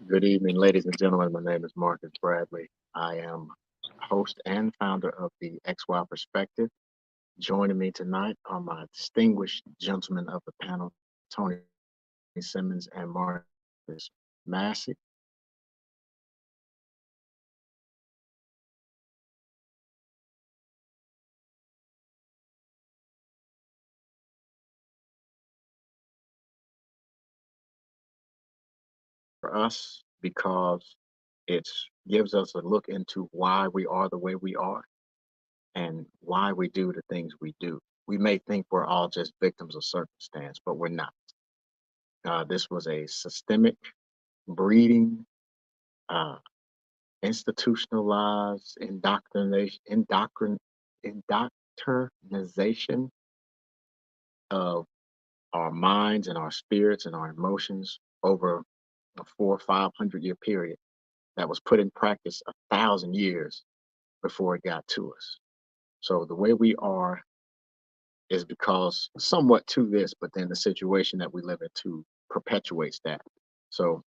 Good evening, ladies and gentlemen. My name is Marcus Bradley. I am host and founder of the XY Perspective. Joining me tonight are my distinguished gentlemen of the panel, Tony Simmons and Marcus Massey. For us, because it gives us a look into why we are the way we are and why we do the things we do. We may think we're all just victims of circumstance, but we're not. This was a systemic breeding, uh, institutionalized indoctrination of our minds and our spirits and our emotions over a 400 or 500 year period that was put in practice 1,000 years before it got to us. So the way we are is because somewhat to this, but then the situation that we live into perpetuates that. So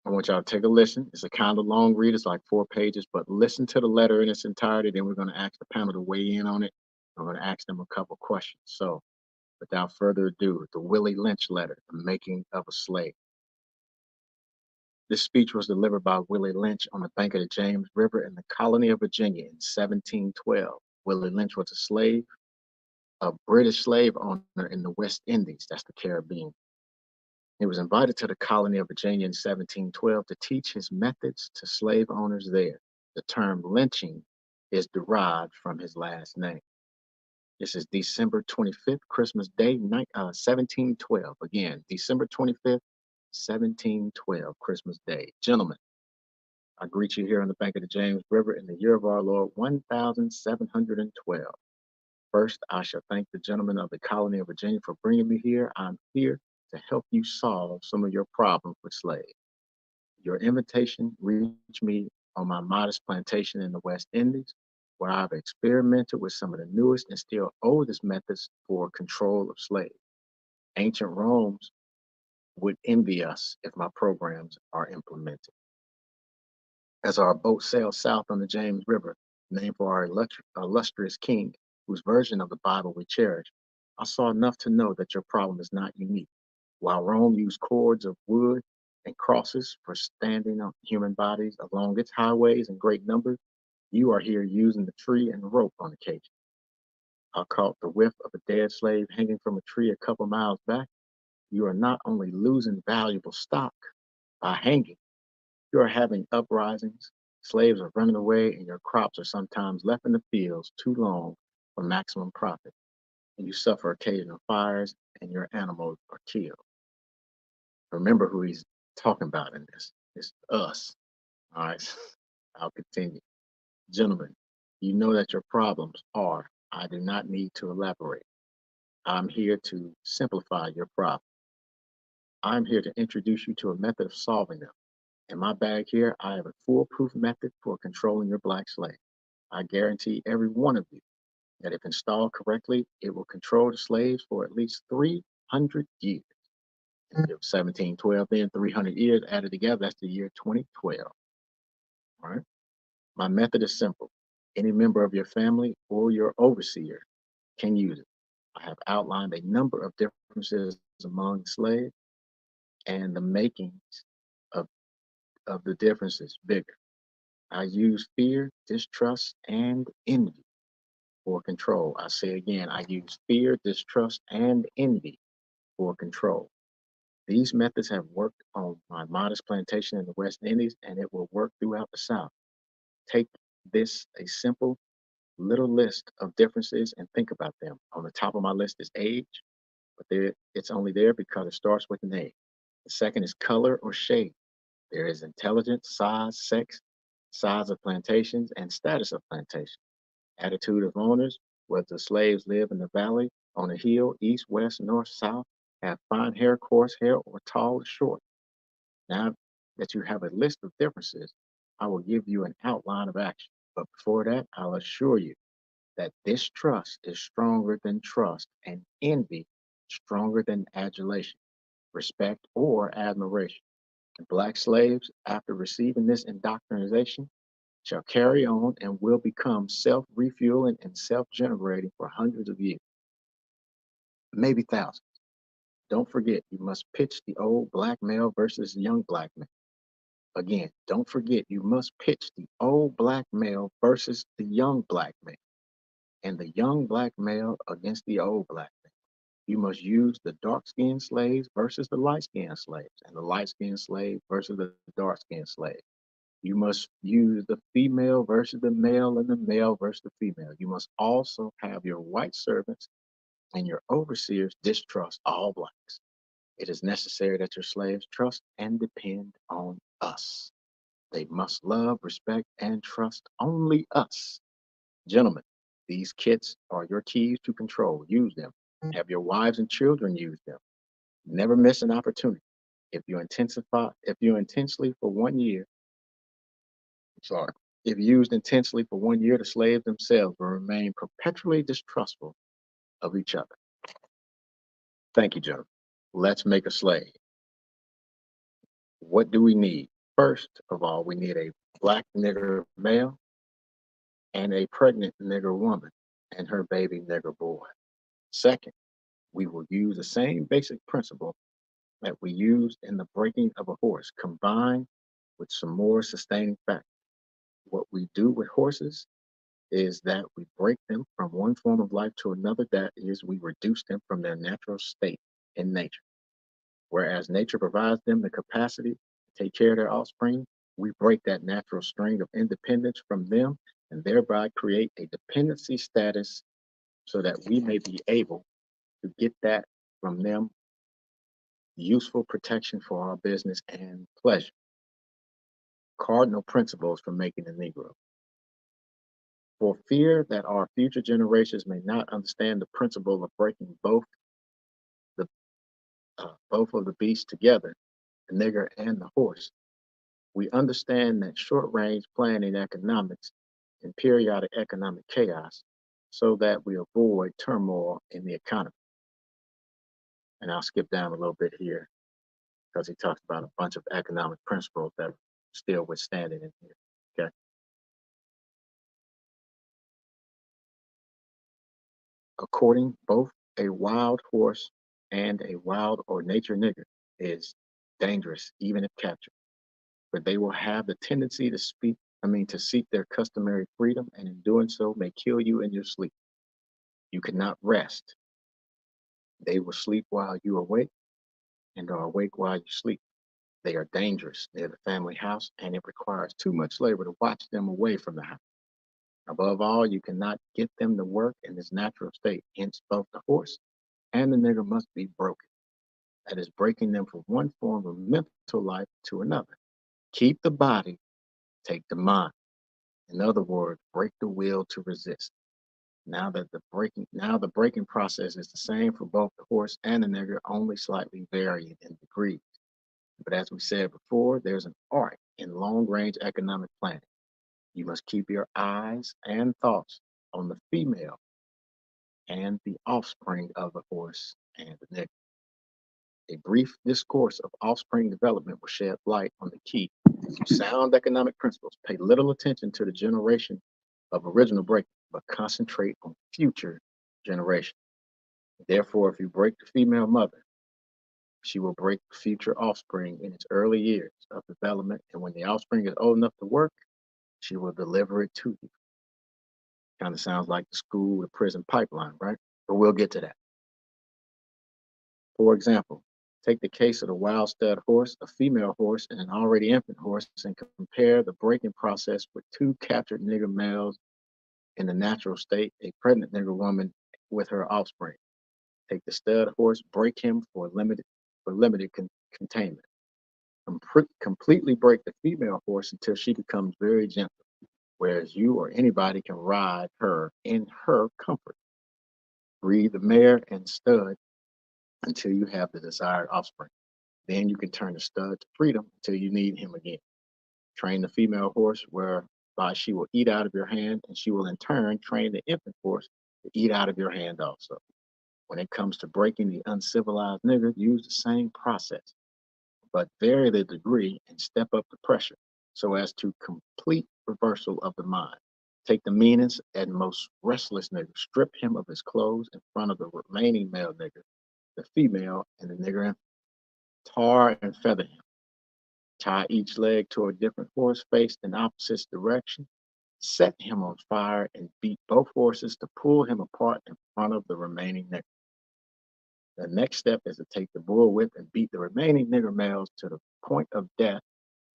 I want y'all to take a listen. It's a kind of long read. It's like 4 pages, but listen to the letter in its entirety. Then we're going to ask the panel to weigh in on it. I'm going to ask them a couple questions. So without further ado, the Willie Lynch letter, The Making of a Slave. This speech was delivered by Willie Lynch on the bank of the James River in the colony of Virginia in 1712. Willie Lynch was a slave, a British slave owner in the West Indies, that's the Caribbean. He was invited to the colony of Virginia in 1712 to teach his methods to slave owners there. The term lynching is derived from his last name. This is December 25th, Christmas Day, 1712. Again, December 25th, 1712, Christmas Day. Gentlemen, I greet you here on the bank of the James River in the year of our Lord, 1712. First, I shall thank the gentlemen of the colony of Virginia for bringing me here. I'm here to help you solve some of your problems with slaves. Your invitation reached me on my modest plantation in the West Indies, where I've experimented with some of the newest and still oldest methods for control of slaves. Ancient Rome would envy us if my programs are implemented. As our boat sailed south on the James River, named for our illustrious king, whose version of the Bible we cherish, I saw enough to know that your problem is not unique. While Rome used cords of wood and crosses for standing on human bodies along its highways in great numbers, you are here using the tree and rope on occasion. I caught the whiff of a dead slave hanging from a tree a couple miles back. You are not only losing valuable stock by hanging, you are having uprisings, slaves are running away, and your crops are sometimes left in the fields too long for maximum profit. And you suffer occasional fires, and your animals are killed. Remember who he's talking about in this. It's us. All right. I'll continue. Gentlemen, you know that your problems are, I do not need to elaborate. I'm here to simplify your problem. I'm here to introduce you to a method of solving them. In my bag here, I have a foolproof method for controlling your black slave. I guarantee every one of you that if installed correctly, it will control the slaves for at least 300 years. It was 1712, then 300 years added together, that's the year 2012. All right. My method is simple. Any member of your family or your overseer can use it. I have outlined a number of differences among slaves and the makings of, of the differences bigger. I use fear, distrust, and envy for control. I say again, I use fear, distrust, and envy for control. These methods have worked on my modest plantation in the West Indies, and it will work throughout the South. Take this a simple little list of differences and think about them. On the top of my list is age, but it's only there because it starts with an A. The second is color or shade. There is intelligence, size, sex, size of plantations, and status of plantation. Attitude of owners, whether the slaves live in the valley, on a hill, east, west, north, south, have fine hair, coarse hair, or tall or short. Now that you have a list of differences, I will give you an outline of action. But before that, I'll assure you that distrust is stronger than trust and envy stronger than adulation, respect, or admiration. Black slaves, after receiving this indoctrination, shall carry on and will become self-refueling and self-generating for hundreds of years, maybe thousands. Don't forget, you must pitch the old black male versus young black male. Again, don't forget, you must pitch the old black male versus the young black male, and the young black male against the old black male. You must use the dark-skinned slaves versus the light-skinned slaves, and the light-skinned slave versus the dark-skinned slave. You must use the female versus the male and the male versus the female. You must also have your white servants and your overseers distrust all blacks. It is necessary that your slaves trust and depend on us. They must love, respect, and trust only us. Gentlemen, these kits are your keys to control. Use them. Have your wives and children use them. Never miss an opportunity. If you intensely for 1 year, sorry, if used intensely for 1 year, the slaves themselves will remain perpetually distrustful of each other. Thank you, gentlemen. Let's make a slave. What do we need? First of all, we need a black nigger male and a pregnant nigger woman and her baby nigger boy. Second, we will use the same basic principle that we used in the breaking of a horse, combined with some more sustaining factors. What we do with horses is that we break them from one form of life to another. That is, we reduce them from their natural state in nature. Whereas nature provides them the capacity to take care of their offspring, we break that natural string of independence from them and thereby create a dependency status so that we may be able to get that from them useful protection for our business and pleasure. Cardinal principles for making a Negro. For fear that our future generations may not understand the principle of breaking the both of the beasts together, the nigger and the horse, we understand that short-range planning economics and periodic economic chaos so that we avoid turmoil in the economy. And I'll skip down a little bit here because he talks about a bunch of economic principles that are still withstanding in here. Okay. According, both a wild horse and a wild or nature nigger is dangerous, even if captured, for they will have the tendency to seek their customary freedom, and in doing so may kill you in your sleep. You cannot rest. They will sleep while you awake and are awake while you sleep. They are dangerous near the family house, and it requires too much labor to watch them away from the house. Above all, you cannot get them to work in this natural state. Hence, both the horse and the nigger must be broken. That is, breaking them from one form of mental life to another. Keep the body, take the mind. In other words, break the will to resist. Now the breaking process is the same for both the horse and the nigger, only slightly varying in degree. But as we said before, there's an art in long-range economic planning. You must keep your eyes and thoughts on the female and the offspring of the horse and the nigger. A brief discourse of offspring development will shed light on the key to sound economic principles. Pay little attention to the generation of original breaking, but concentrate on future generations. Therefore, if you break the female mother, she will break the future offspring in its early years of development, and when the offspring is old enough to work, she will deliver it to you. Kind of sounds like the school to prison pipeline, right? But we'll get to that. For example, take the case of the wild stud horse, a female horse, and an already infant horse, and compare the breaking process with two captured nigger males in the natural state, a pregnant nigger woman with her offspring. Take the stud horse, break him for limited containment. Completely break the female horse until she becomes very gentle, whereas you or anybody can ride her in her comfort. Breed the mare and stud until you have the desired offspring. Then you can turn the stud to freedom until you need him again. Train the female horse whereby she will eat out of your hand, and she will in turn train the infant horse to eat out of your hand also. When it comes to breaking the uncivilized nigger, use the same process. but vary the degree and step up the pressure so as to complete reversal of the mind. Take the meanest and most restless nigger, strip him of his clothes in front of the remaining male nigger, the female, and the nigger, and tar and feather him. Tie each leg to a different horse faced in opposite direction. Set him on fire and beat both horses to pull him apart in front of the remaining nigger. The next step is to take the bull whip and beat the remaining nigger males to the point of death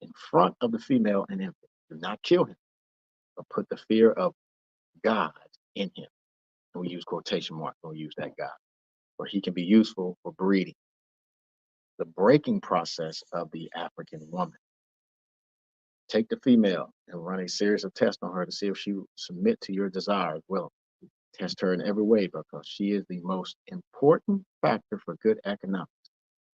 in front of the female and infant. Do not kill him, but put the fear of God in him. And we use quotation marks when we use that God, or he can be useful for breeding. The breaking process of the African woman. Take the female and run a series of tests on her to see if she will submit to your desires. Well, test her in every way because she is the most important factor for good economics.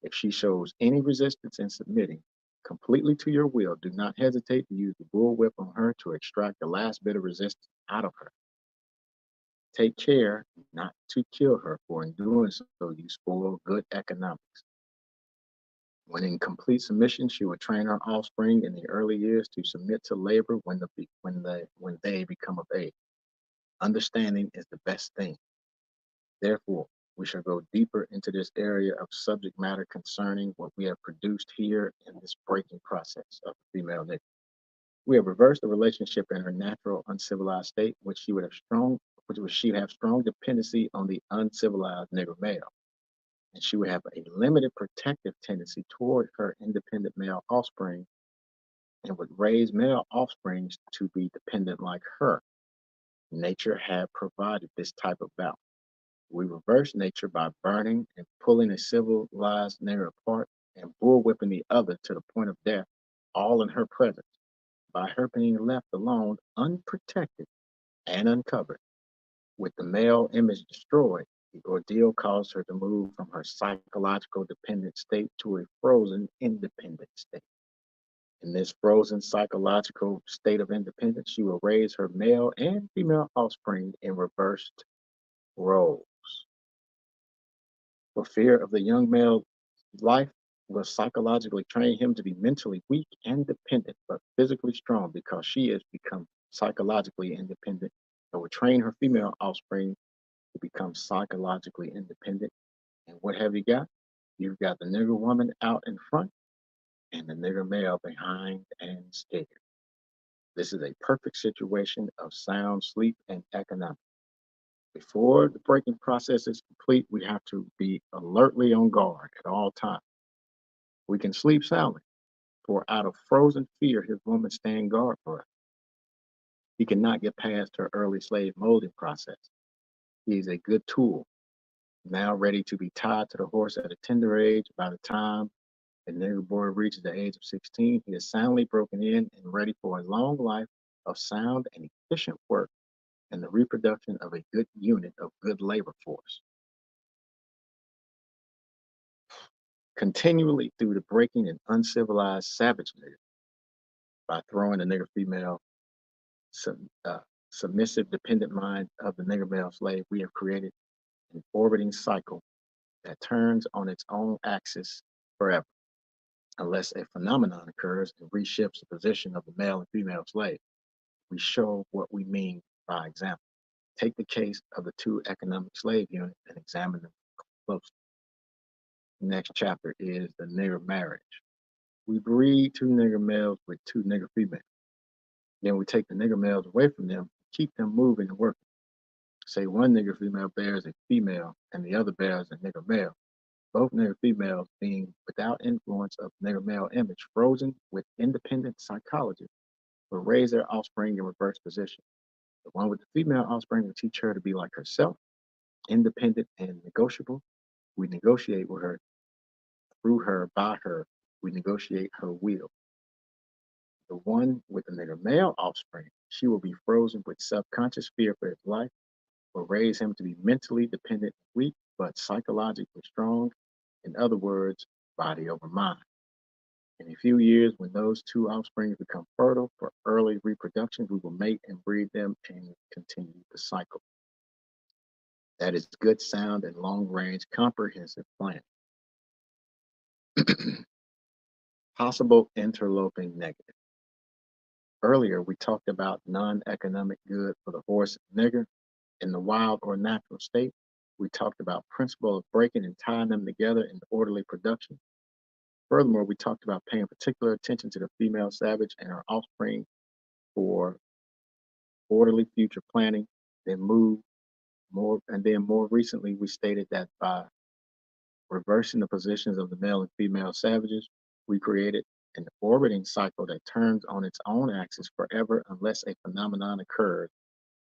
If she shows any resistance in submitting completely to your will, do not hesitate to use the bullwhip on her to extract the last bit of resistance out of her. Take care not to kill her, for in doing so, you spoil good economics. When in complete submission, she will train her offspring in the early years to submit to labor when they become of age. Understanding is the best thing. Therefore, we shall go deeper into this area of subject matter concerning what we have produced here in this breaking process of the female nigger. We have reversed the relationship in her natural uncivilized state, which she'd have strong dependency on the uncivilized nigger male, and she would have a limited protective tendency toward her independent male offspring, and would raise male offspring to be dependent like her. Nature had provided this type of balance. We reverse nature by burning and pulling a civilized nigger apart and bullwhipping the other to the point of death, all in her presence. By her being left alone, unprotected and uncovered, with the male image destroyed, the ordeal caused her to move from her psychological dependent state to a frozen independent state. In this frozen psychological state of independence, she will raise her male and female offspring in reversed roles. For fear of the young male life will psychologically train him to be mentally weak and dependent, but physically strong because she has become psychologically independent. It will train her female offspring to become psychologically independent. And what have you got? You've got the nigger woman out in front and the nigger male behind and scared. This is a perfect situation of sound sleep and economics. Before the breaking process is complete, we have to be alertly on guard at all times. We can sleep soundly, for out of frozen fear, his woman stand guard for us. He cannot get past her early slave molding process. He is a good tool, now ready to be tied to the horse at a tender age. By the time the nigger boy reaches the age of 16, he is soundly broken in and ready for a long life of sound and efficient work and the reproduction of a good unit of good labor force. Continually through the breaking and uncivilized savage nigger, by throwing the nigger female sub, uh, submissive dependent mind of the nigger male slave, we have created an orbiting cycle that turns on its own axis forever, unless a phenomenon occurs and reshifts the position of the male and female slave. We show what we mean by example. Take the case of the two economic slave units and examine them closely. The next chapter is the nigger marriage. We breed two nigger males with two nigger females. Then we take the nigger males away from them, keep them moving and working. Say one nigger female bears a female and the other bears a nigger male. Both nigger females being without influence of nigger male image, frozen with independent psychology, will raise their offspring in reverse position. The one with the female offspring will teach her to be like herself, independent and negotiable. We negotiate with her, through her, by her. We negotiate her will. The one with the nigger male offspring, she will be frozen with subconscious fear for his life, will raise him to be mentally dependent and weak, but psychologically strong. In other words, body over mind. In a few years, when those two offspring become fertile for early reproduction, we will mate and breed them and continue the cycle. That is good, sound, and long range comprehensive planning. Possible interloping negative. Earlier, we talked about non-economic good for the horse and nigger in the wild or natural state. We talked about principle of breaking and tying them together in orderly production. Furthermore, we talked about paying particular attention to the female savage and her offspring for orderly future planning. Then more recently, we stated that by reversing the positions of the male and female savages, we created an orbiting cycle that turns on its own axis forever unless a phenomenon occurs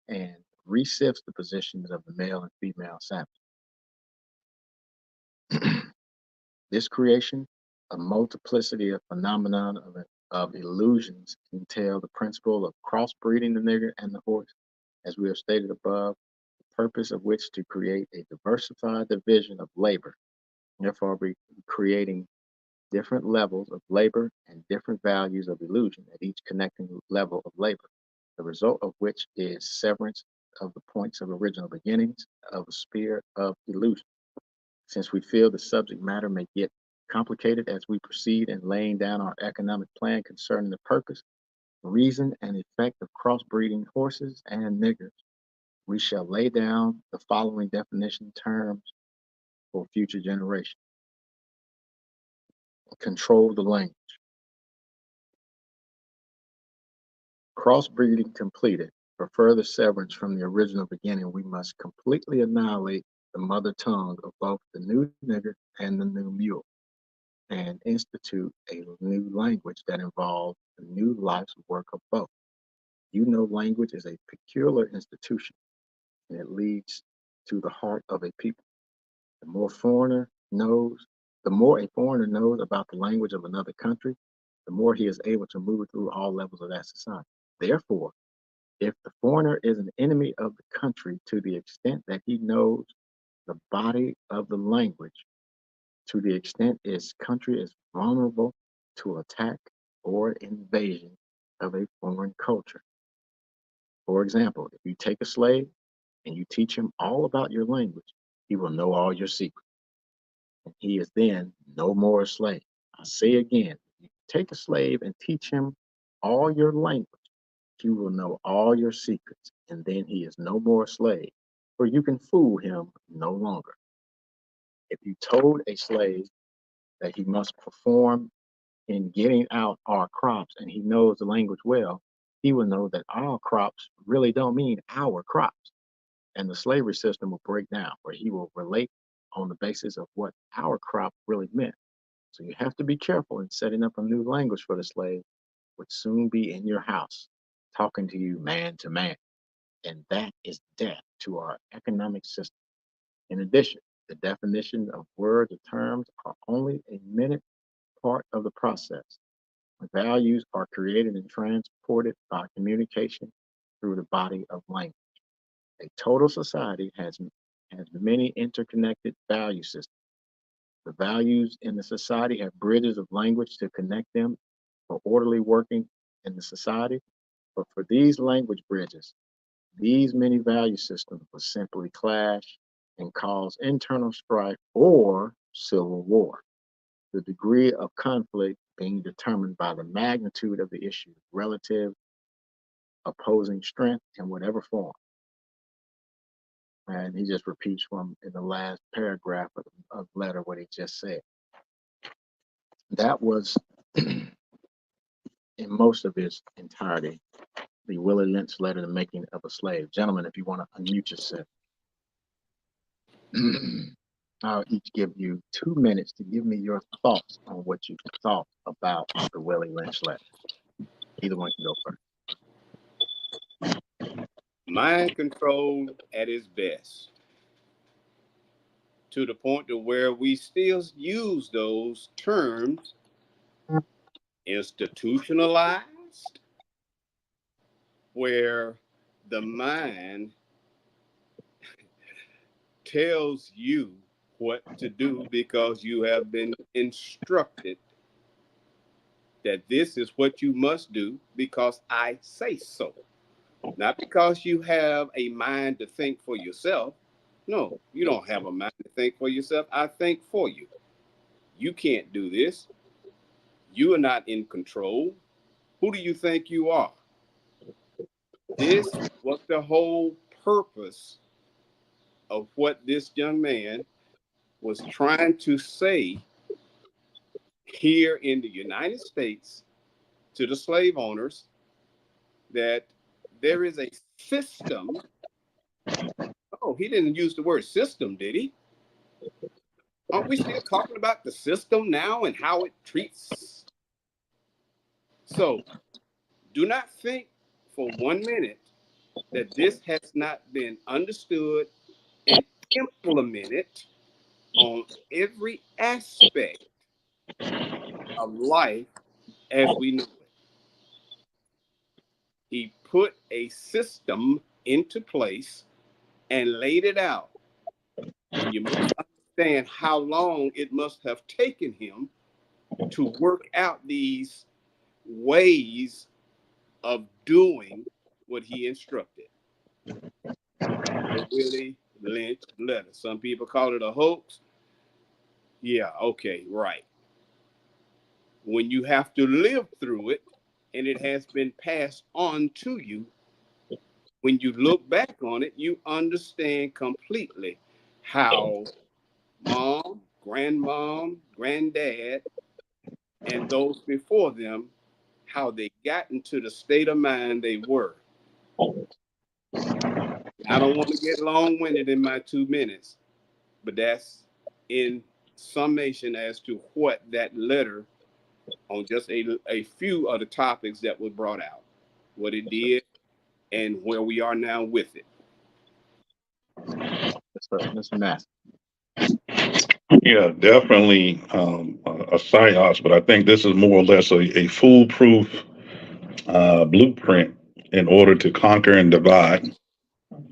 and resifts the positions of the male and female savages. This creation, a multiplicity of phenomenon of illusions, entail the principle of crossbreeding the nigger and the horse, as we have stated above, the purpose of which to create a diversified division of labor, therefore creating different levels of labor and different values of illusion at each connecting level of labor, the result of which is severance of the points of original beginnings of a sphere of illusion. Since we feel the subject matter may get complicated as we proceed in laying down our economic plan concerning the purpose, reason, and effect of crossbreeding horses and niggers, we shall lay down the following definition terms for future generations. Control the language. Crossbreeding completed. For further severance from the original beginning, we must completely annihilate the mother tongue of both the new nigger and the new mule, and institute a new language that involves the new life's work of both. You know, language is a peculiar institution, and it leads to the heart of a people. The more a foreigner knows about the language of another country, the more he is able to move through all levels of that society. Therefore, if the foreigner is an enemy of the country to the extent that he knows the body of the language, to the extent its country is vulnerable to attack or invasion of a foreign culture. For example, if you take a slave and you teach him all about your language, he will know all your secrets, and he is then no more a slave. I say again, if you take a slave and teach him all your language, he will know all your secrets, and then he is no more a slave, for you can fool him no longer. If you told a slave that he must perform in getting out our crops and he knows the language well, he will know that our crops really don't mean our crops. And the slavery system will break down where he will relate on the basis of what our crop really meant. So you have to be careful in setting up a new language for the slave, would soon be in your house, talking to you man to man. And that is death to our economic system. In addition, the definition of words or terms are only a minute part of the process. Values are created and transported by communication through the body of language. A total society has many interconnected value systems. The values in the society have bridges of language to connect them for orderly working in the society. But for these language bridges, these many value systems will simply clash and cause internal strife or civil war. The degree of conflict being determined by the magnitude of the issue, relative opposing strength in whatever form. And he just repeats from in the last paragraph of the letter what he just said. That was, in most of its entirety, the Willie Lynch letter, The Making of a Slave. Gentlemen, if you want to unmute yourself, I'll each give you 2 minutes to give me your thoughts on what you thought about the Willie Lynch letter. Either one can go first. Mind control at its best, to the point to where we still use those terms, institutionalized, where the mind tells you what to do because you have been instructed that this is what you must do because I say so. Not because you have a mind to think for yourself. No, you don't have a mind to think for yourself. I think for you. You can't do this. You are not in control. Who do you think you are? This was the whole purpose of what this young man was trying to say here in the United States to the slave owners, that there is a system. Oh, he didn't use the word system, did he? Aren't we still talking about the system now and how it treats? So do not think for 1 minute that this has not been understood and implemented on every aspect of life as we know it. He put a system into place and laid it out. And you must understand how long it must have taken him to work out these ways of doing what he instructed. The Willie Lynch letter. Some people call it a hoax. Yeah, okay, right. When you have to live through it and it has been passed on to you, when you look back on it, you understand completely how mom, grandmom, granddad, and those before them, how they got into the state of mind they were. I don't want to get long winded in my 2 minutes, but that's in summation as to what that letter on just a few of the topics that was brought out, what it did, and where we are now with it. Mr. Mass. Yeah, definitely a psyops, but I think this is more or less a foolproof blueprint in order to conquer and divide,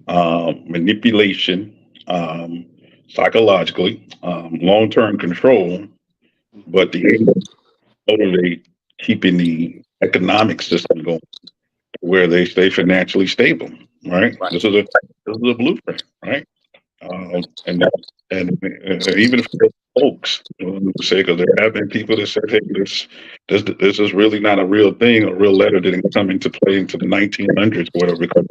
manipulation, psychologically, long-term control, but the aim is to motivate keeping the economic system going where they stay financially stable. Right. Right. This is a blueprint. Right. And even for folks, who say, because there have been people that said, "Hey, this is really not a real thing. A real letter didn't come into play into the 1900s, or whatever." Because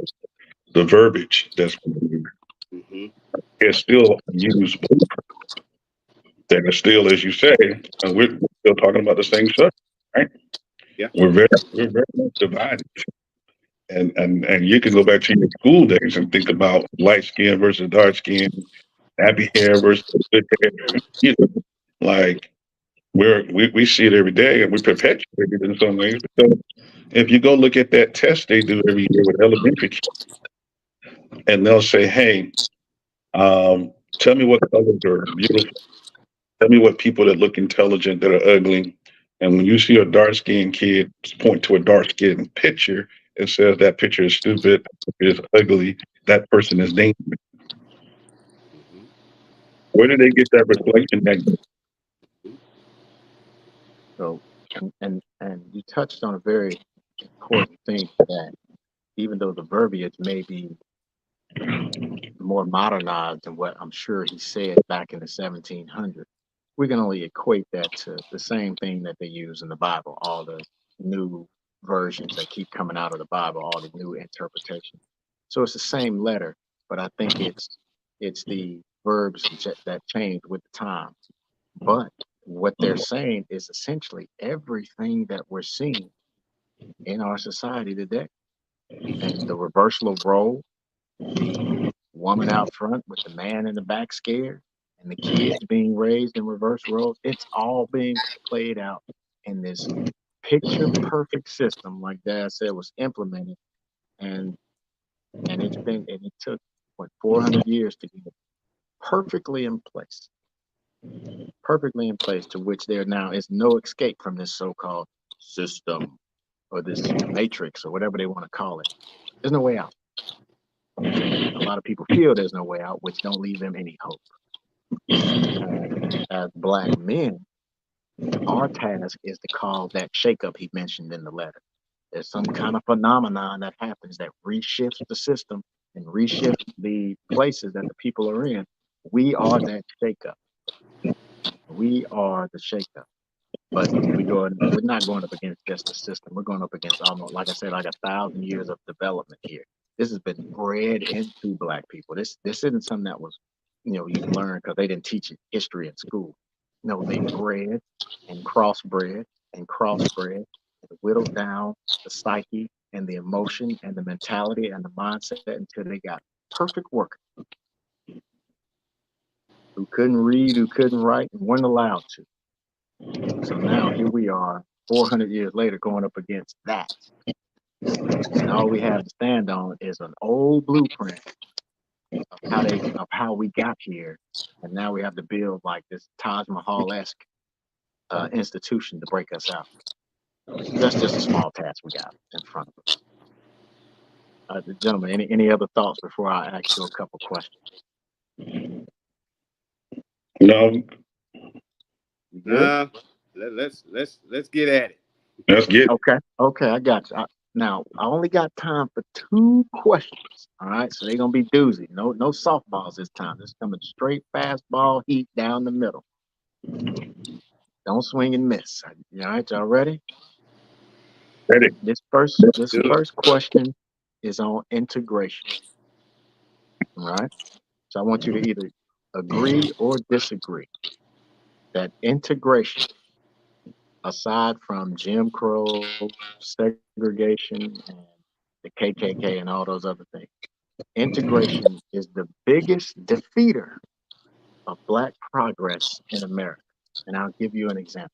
the verbiage that's Mm-hmm. is still used, that is still, as you say, we're still talking about the same subject, right? Yeah. We're very much divided. And you can go back to your school days and think about light skin versus dark skin, nappy hair versus good hair. You know, like we see it every day and we perpetuate it in some ways. Because if you go look at that test they do every year with elementary kids, and they'll say, "Hey, tell me what colors are beautiful. Tell me what people that look intelligent that are ugly." And when you see a dark skinned kid point to a dark skinned picture and says that picture is stupid, it is ugly, that person is dangerous. Mm-hmm. Where did they get that reflection? That So, and you touched on a very important thing, that even though the verbiage may be more modernized than what I'm sure he said back in the 1700s, we can only equate that to the same thing that they use in the Bible, all the new versions that keep coming out of the Bible, all the new interpretations. So it's the same letter, but I think it's the verbs that change with the time. But what they're saying is essentially everything that we're seeing in our society today. And the reversal of role, the woman out front with the man in the back scared, and the kids being raised in reverse roles, it's all being played out in this picture perfect system, like Dad said, was implemented, and and it took what 400 years to get it perfectly in place, perfectly in place, to which there now is no escape from this so-called system or this matrix or whatever they want to call it. There's no way out. A lot of people feel there's no way out, which don't leave them any hope. As black men, our task is to cause that shakeup he mentioned in the letter. There's some kind of phenomenon that happens that reshifts the system and reshifts the places that the people are in. We are that shakeup. We are the shakeup. But we're not going up against just the system. We're going up against almost, like I said, like 1,000 years of development here. This has been bred into black people. This isn't something that was, you learn because they didn't teach history in school. No, they bred and crossbred and crossbred and whittled down the psyche and the emotion and the mentality and the mindset until they got perfect workers who couldn't read, who couldn't write, and weren't allowed to. So now here we are, 400 years later, going up against that. And all we have to stand on is an old blueprint of how we got here. And now we have to build like this Taj Mahal-esque institution to break us out. That's just a small task we got in front of us. Gentlemen, any other thoughts before I ask you a couple questions? No, You good? Let's get at it. let's get Okay, I got you. Now I only got time for 2 questions. All right, so they're gonna be doozy. No softballs this time. This coming straight fastball heat down the middle. Don't swing and miss. All right, y'all ready? ready. This first question is on integration. All right. So I want you to either agree or disagree that integration, aside from Jim Crow, segregation, and the KKK and all those other things, integration is the biggest defeater of black progress in America. And I'll give you an example.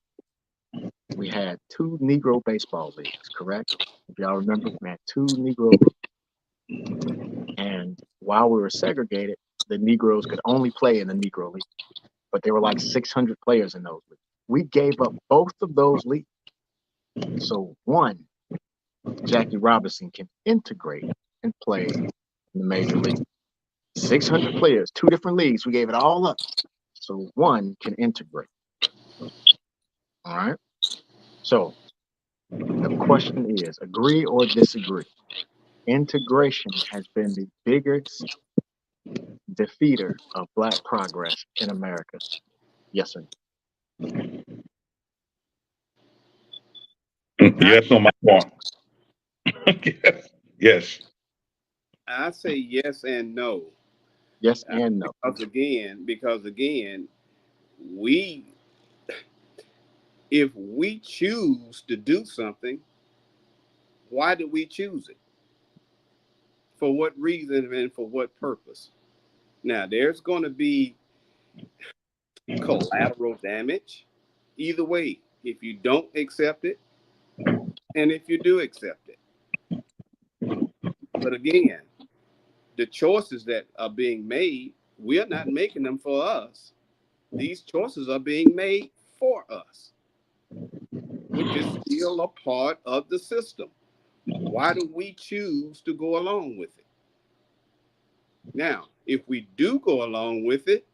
We had 2 Negro baseball leagues, correct? If y'all remember, we had 2 Negro leagues. And while we were segregated, the Negroes could only play in the Negro League. But there were like 600 players in those leagues. We gave up both of those leagues. So one, Jackie Robinson can integrate and play in the major league. 600 players, 2 different leagues. We gave it all up. So one can integrate. All right. So the question is, agree or disagree? Integration has been the biggest defeater of black progress in America. Yes, sir. Yes on my part. Yes. Yes. I say yes and no. Yes and no. Because again, we if we choose to do something, why do we choose it? For what reason and for what purpose? Now, there's going to be collateral damage either way if you don't accept it and if you do accept it. But again, the choices that are being made, we are not making them for us. These choices are being made for us, which is still a part of the system. Why do we choose to go along with it? Now, if we do go along with it,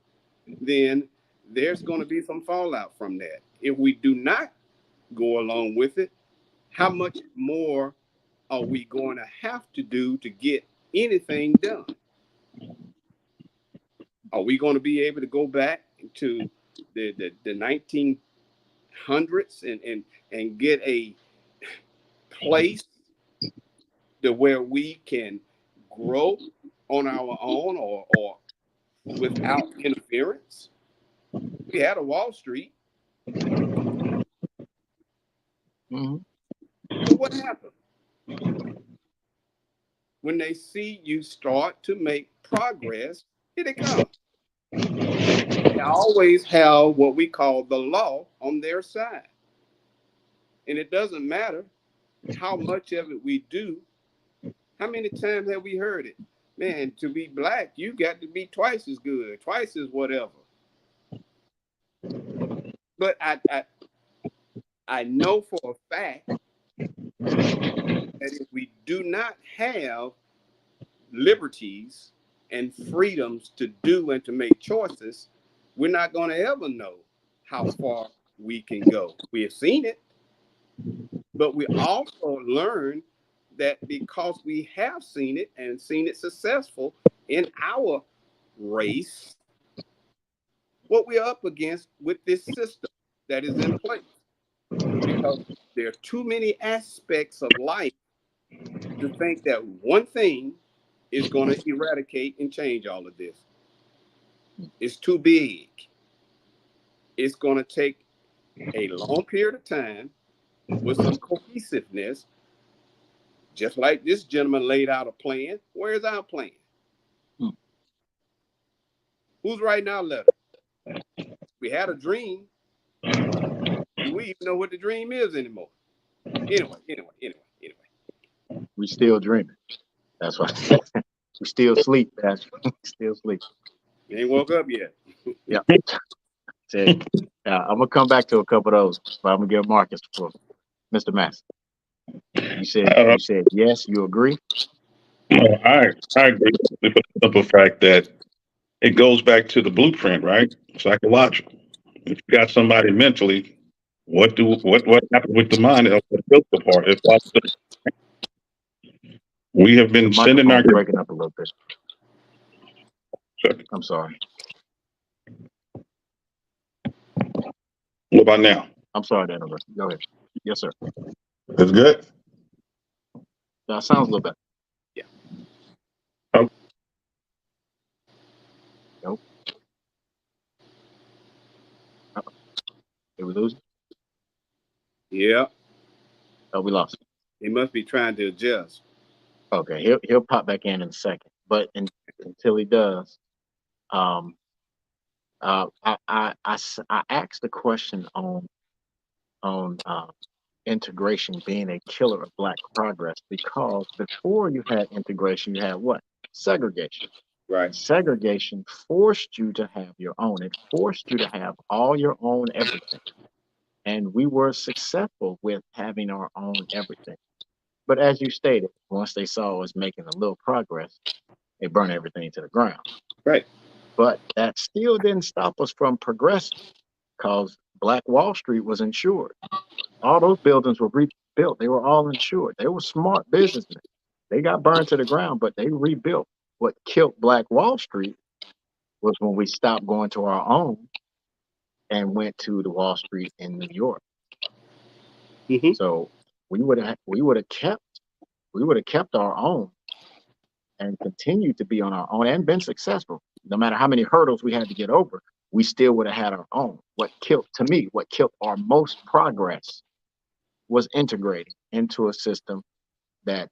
then there's going to be some fallout from that. If we do not go along with it, how much more are we going to have to do to get anything done? Are we going to be able to go back to the 1900s and get a place to where we can grow on our own or without interference? We had a Wall Street. Mm-hmm. But what happened? When they see you start to make progress, here they come. They always have what we call the law on their side. And it doesn't matter how much of it we do. How many times have we heard it? Man, to be black, you got to be twice as good, twice as whatever. But I know for a fact that if we do not have liberties and freedoms to do and to make choices, we're not going to ever know how far we can go. We have seen it, but we also learn that because we have seen it and seen it successful in our race, what we're up against with this system that is in place. because there are too many aspects of life to think that one thing is going to eradicate and change all of this. It's too big. It's going to take a long period of time with some cohesiveness, just like this gentleman laid out a plan. Where's our plan? Hmm. Who's writing our letter? We had a dream. Do we even know what the dream is anymore? Anyway. We still dreaming. That's why we still sleep. That's we still sleep. You ain't woke up yet. Yeah. I'm gonna come back to a couple of those, but I'm gonna give Marcus for Mr. Mass. Uh, You said yes, you agree. no, I agree with the simple fact that it goes back to the blueprint, right? Psychological. If you got somebody mentally, what happened with the mind of the physical part? We have The been sending our. microphone's breaking up a little bit. I'm sorry. What about now? I'm sorry to interrupt. Go ahead. Yes, sir. It's good. That sounds a little better. Yeah. Oh, Nope. Did we lose it? Yeah. Oh, we lost it. He must be trying to adjust. Okay, he'll pop back in a second. But until he does, um, I asked the question on integration being a killer of Black progress because before you had integration, you had what? Segregation. Right. Segregation forced you to have your own. It forced you to have all your own everything. And we were successful with having our own everything. But as you stated, once they saw us making a little progress, they burned everything to the ground. Right. But that still didn't stop us from progressing because Black Wall Street was insured. All those buildings were rebuilt. They were all insured. They were smart businessmen. They got burned to the ground, but they rebuilt. What killed Black Wall Street was when we stopped going to our own and went to the Wall Street in New York. Mm-hmm. So we would have kept our own and continued to be on our own and been successful. No matter how many hurdles we had to get over, we still would have had our own. What killed our most progress was integrating into a system that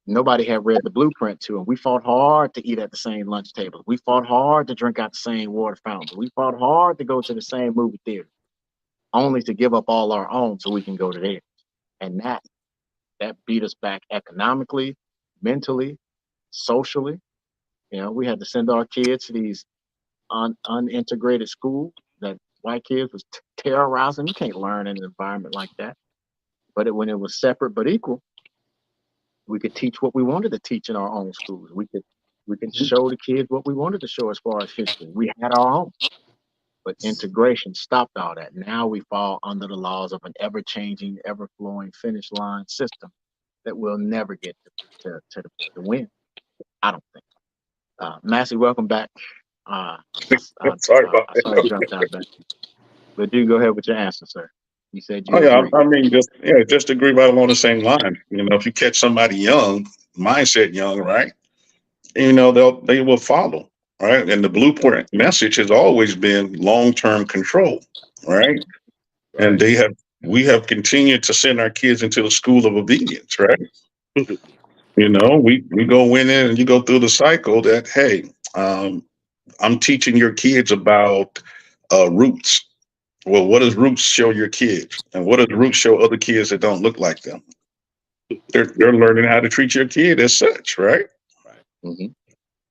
nobody had read the blueprint to. And we fought hard to eat at the same lunch table. We fought hard to drink out the same water fountain. We fought hard to go to the same movie theater, only to give up all our own so we can go to theirs. And that beat us back economically, mentally, socially. We had to send our kids to these unintegrated schools that white kids was terrorizing. You can't learn in an environment like that. But when it was separate but equal, we could teach what we wanted to teach in our own schools. We could show the kids what we wanted to show as far as history. We had our own. But integration stopped all that. Now we fall under the laws of an ever-changing, ever-flowing finish line system that we'll never get to win. I don't think. Massey, welcome back. sorry about I saw you that. jumped out there. But do go ahead with your answer, sir. You said Oh you yeah, agree. I mean, just agree right along the same line. If you catch somebody young, mindset young, right? They will follow, right? And the blueprint message has always been long term control, right? And Right. we have continued to send our kids into the school of obedience, right? We go in and you go through the cycle that, hey, I'm teaching your kids about roots. Well, what does roots show your kids? And what does roots show other kids that don't look like them? They're learning how to treat your kid as such, right? Right. Mm-hmm.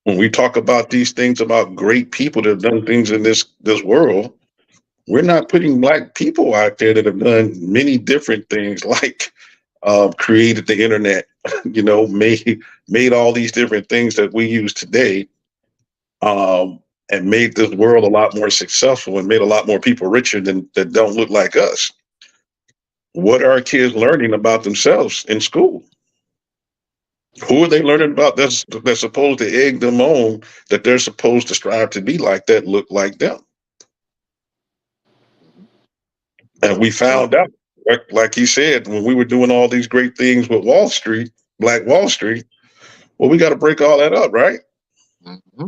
When we talk about these things about great people that have done things in this world, we're not putting Black people out there that have done many different things, like created the internet, made all these different things that we use today, and made this world a lot more successful and made a lot more people richer that don't look like us. What are kids learning about themselves in school? Who are they learning about that's supposed to egg them on, that they're supposed to strive to be like that, look like them? And we So found out. like he said, when we were doing all these great things with Wall Street, Black Wall Street, well, we got to break all that up, right? Hmm.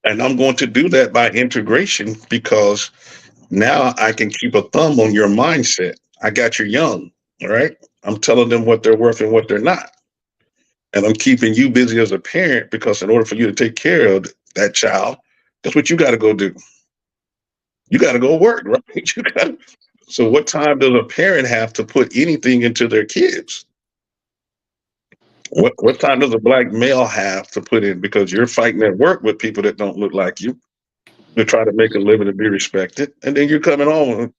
And I'm going to do that by integration because now I can keep a thumb on your mindset. I got your young, all right? I'm telling them what they're worth and what they're not. And I'm keeping you busy as a parent because in order for you to take care of that child, that's what you got to go do. You got to go work, right? You got. So, what time does a parent have to put anything into their kids? What time does a black male have to put in? Because you're fighting at work with people that don't look like you to try to make a living and be respected, and then you're coming home.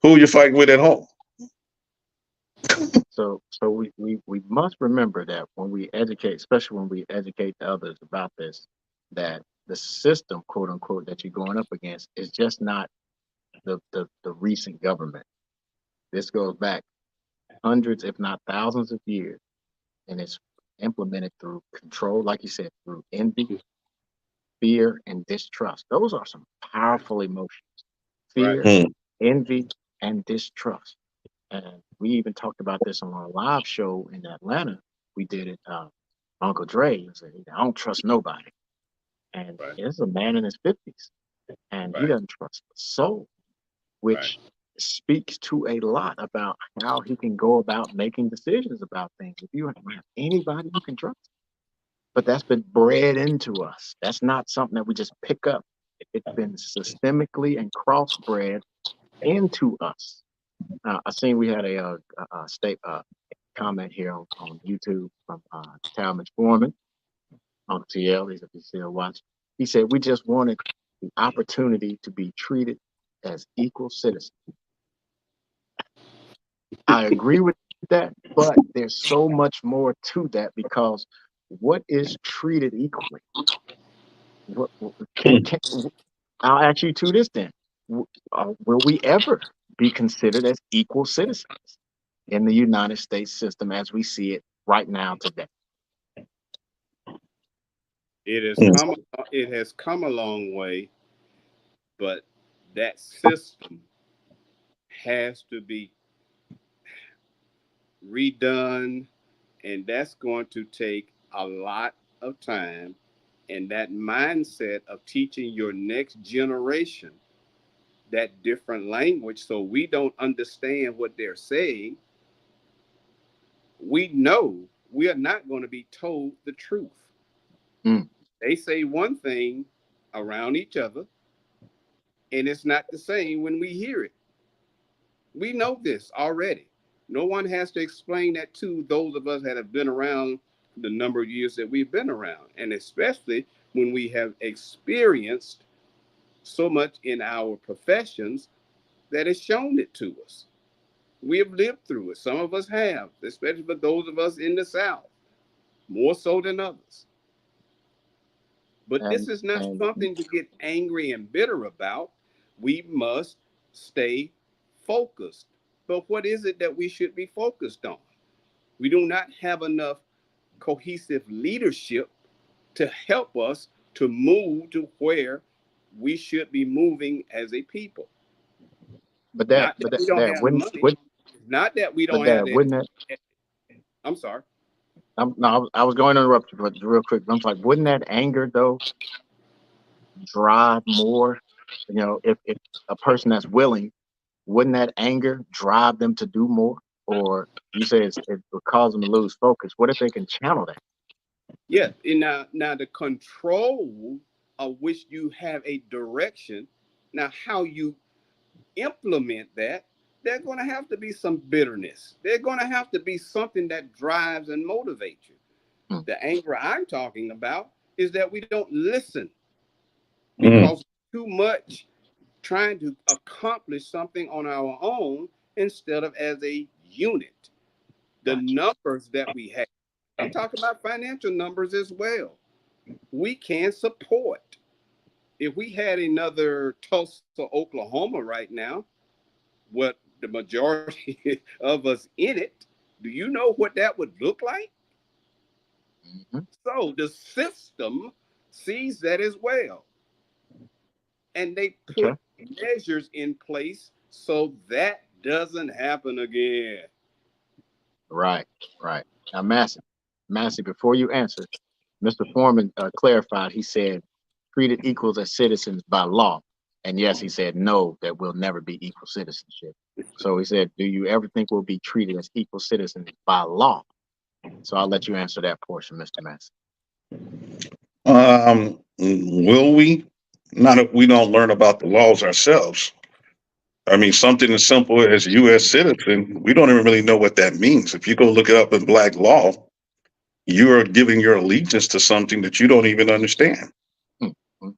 Who you fighting with at home? So we must remember that when we educate, especially when we educate others about this, that the system, quote unquote, that you're going up against is just not the recent government. This goes back hundreds, if not thousands of years, and it's implemented through control, like you said, through envy, fear, and distrust. Those are some powerful emotions. Right. Fear, Mm, envy, and distrust. And we even talked about this on our live show in Atlanta. We did it. Uncle Dre said, I don't trust nobody. And Right. it's a man in his 50s, and he Right. doesn't trust the soul, Right. which speaks to a lot about how he can go about making decisions about things. If you have anybody you can trust, but that's been bred into us. That's not something that we just pick up. It's been systemically and crossbred into us. I seen we had a state comment here on YouTube from Talmadge Foreman on TL. He's a still watch. He said we just wanted the opportunity to be treated as equal citizens. I agree with that, but there's so much more to that because what is treated equally? What mm. can I'll ask you to this then: will we ever be considered as equal citizens in the United States system as we see it right now today? It has Mm. come. It has come a long way, but that system has to be redone, and that's going to take a lot of time. And that mindset of teaching your next generation that different language so we don't understand what they're saying, we know we are not going to be told the truth. Mm. They say one thing around each other, and it's not the same when we hear it. We know this already. No one has to explain that to those of us that have been around the number of years that we've been around, and especially when we have experienced so much in our professions that has shown it to us. We have lived through it. Some of us have, especially for those of us in the South, more so than others. But this And is not and something to get angry and bitter about. We must stay focused. But what is it that we should be focused on? We do not have enough cohesive leadership to help us to move to where we should be moving as a people. but that Not but that that we don't that have wouldn't money, would not that we but don't have that that. wouldn't that I'm sorry. no, I was going to interrupt you, but real quick, I'm like, wouldn't that anger though drive more? If a person that's willing, wouldn't that anger drive them to do more? Or you say it would cause them to lose focus. What if they can channel that? Yeah, and now the control of which you have a direction. Now, how you implement that, there's going to have to be some bitterness. There's going to have to be something that drives and motivates you. Hmm. The anger I'm talking about is that we don't listen Mm. because too much trying to accomplish something on our own instead of as a unit. The Gotcha. numbers that we have, I'm talking about financial numbers as well. We can support. If we had another Tulsa, Oklahoma right now, what the majority of us in it, do you know what that would look like? Hmm. So the system sees that as well. And they Okay. put measures in place so that doesn't happen again. Right, right. Now, Massey, before you answer, Mr. Foreman clarified. He said, treated equals as citizens by law. And yes, he said, no, that will never be equal citizenship. So he said, do you ever think we'll be treated as equal citizens by law? So I'll let you answer that portion, Mr. Massey. Will we? Not if we don't learn about the laws ourselves. I mean, something as simple as U.S. citizen, we don't even really know what that means. If you go look it up in black law, you are giving your allegiance to something that you don't even understand. Mm-hmm.